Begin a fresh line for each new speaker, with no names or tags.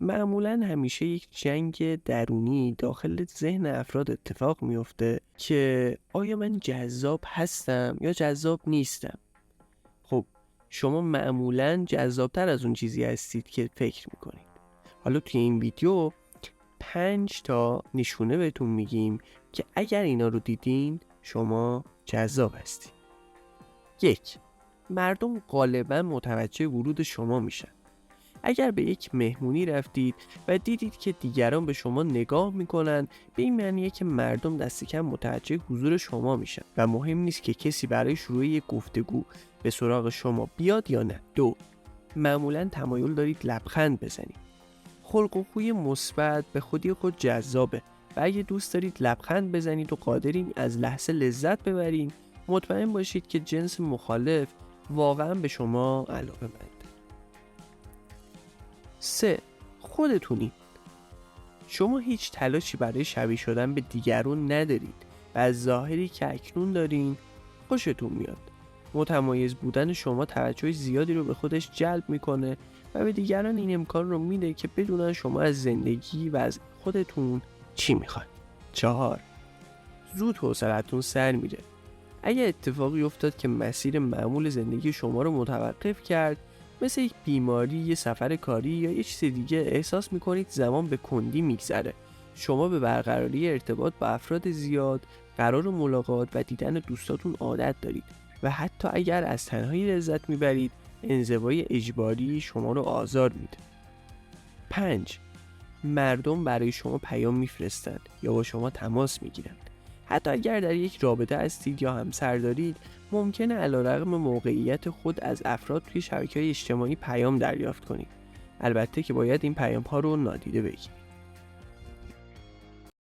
معمولا همیشه یک جنگ درونی داخل ذهن افراد اتفاق میفته که آیا من جذاب هستم یا جذاب نیستم. خب شما معمولا جذابتر از اون چیزی هستید که فکر میکنید. حالا توی این ویدیو 5 تا نشونه بهتون میگیم که اگر اینا رو دیدین شما جذاب هستید. 1. مردم غالبا متوجه ورود شما میشن. اگر به یک مهمونی رفتید و دیدید که دیگران به شما نگاه میکنن، به این معنیه که مردم دست کم متوجه حضور شما میشن و مهم نیست که کسی برای شروع یک گفتگو به سراغ شما بیاد یا نه. 2. معمولا تمایل دارید لبخند بزنید. خلق و خوی مثبت به خودی خود جذابه و اگه دوست دارید لبخند بزنید و قادرین از لحظه لذت ببرین، مطمئن باشید که جنس مخالف واقعا به شما علاقه‌مند. 3. خودتونید. شما هیچ تلاشی برای شبیه شدن به دیگران ندارید و از ظاهری که اکنون دارین خوشتون میاد. متمایز بودن شما توجه زیادی رو به خودش جلب میکنه و به دیگران این امکان رو میده که بدونن شما از زندگی و از خودتون چی میخواید. 4. زود حوصله‌تون سر میره. اگه اتفاقی افتاد که مسیر معمول زندگی شما رو متوقف کرد، مثل یک بیماری، یه سفر کاری یا یه چیز دیگه، احساس میکنید زمان به کندی میگذره. شما به برقراری ارتباط با افراد زیاد، قرار ملاقات و دیدن دوستاتون عادت دارید و حتی اگر از تنهایی لذت میبرید، انزوای اجباری شما رو آزار میده. 5. مردم برای شما پیام میفرستند یا با شما تماس میگیرند. حتی اگر در یک رابطه هستید یا همسر دارید، ممکنه علیرغم موقعیت خود از افراد توی شبکه‌های اجتماعی پیام دریافت کنید. البته که باید این پیام ها رو نادیده بگیرید.